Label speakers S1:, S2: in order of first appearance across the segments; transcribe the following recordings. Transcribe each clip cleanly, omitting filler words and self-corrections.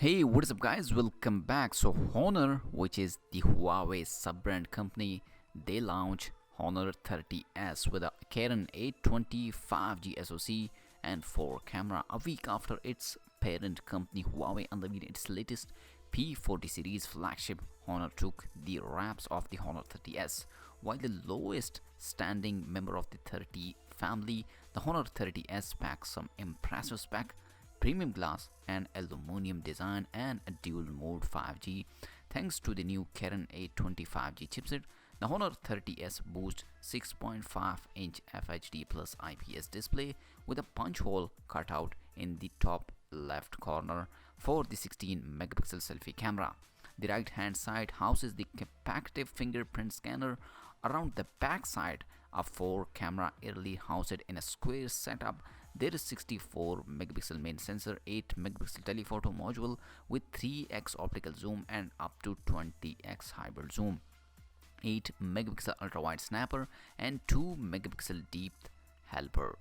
S1: Hey, what is up, guys? Welcome back. So, Honor, which is the Huawei sub-brand company, they launched Honor 30s with a Kirin 820 5G SoC and 4 camera a week after its parent company Huawei unveiled its latest P40 series flagship. Honor took the wraps of the Honor 30s, while the lowest standing member of the 30 family, the Honor 30s packs some impressive spec, premium glass and aluminum design and a dual mode 5G. Thanks to the new Kirin 820 5G chipset, the Honor 30s boasts 6.5-inch FHD plus IPS display with a punch hole cut out in the top left corner for the 16 megapixel selfie camera. The right hand side houses the capacitive fingerprint scanner. Around the back side, a 4 camera early housed in a square setup. There is 64 megapixel main sensor, 8 megapixel telephoto module with 3x optical zoom and up to 20x hybrid zoom, 8 megapixel ultra wide snapper and 2 megapixel deep helper.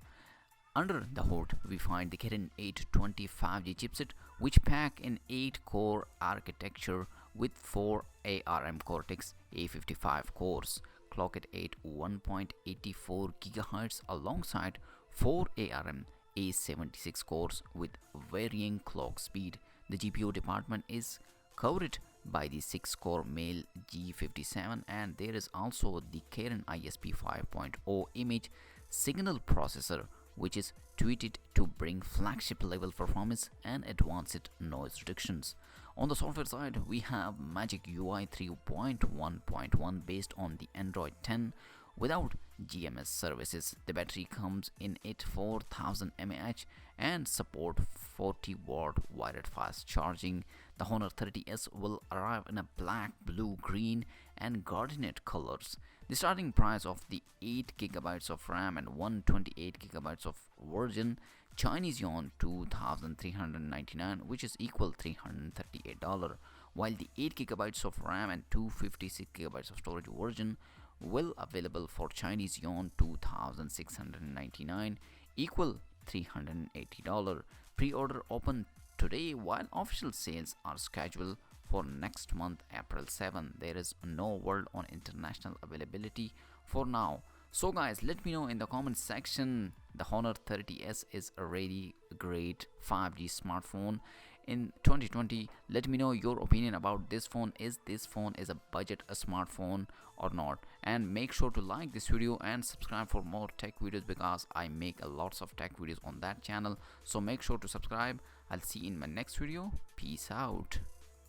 S1: Under the hood, we find the Kirin 820 5G chipset, which pack an 8-core architecture with 4 ARM Cortex A55 cores, clocked at 1.84 GHz alongside 4 ARM A76 cores with varying clock speed. The GPU department is covered by the 6-core Male G57, and there is also the Kirin ISP 5.0 image signal processor, which is tweeted to bring flagship level performance and advanced noise reductions. On the software side, we have Magic UI 3.1.1 based on the Android 10 without GMS services. The battery comes in at 4000 mAh and support 40-watt wired fast charging. The Honor 30s will arrive in a black, blue, green and garnet colors. The starting price of the 8 GB of RAM and 128 GB of version, Chinese yuan 2399, which is equal $338, while the 8 GB of RAM and 256 GB of storage version will available for Chinese yuan 2699, equal $380. Pre-order open today, while official sales are scheduled for next month, April 7. There is no word on international availability for now. So guys, let me know in the comment section. The Honor 30s is a really great 5G smartphone in 2020. Let me know your opinion about this phone. Is this phone is a budget a smartphone or not? And make sure to like this video and subscribe for more tech videos, because I make a lots of tech videos on that channel. So make sure to subscribe. I'll see you in my next video. Peace out.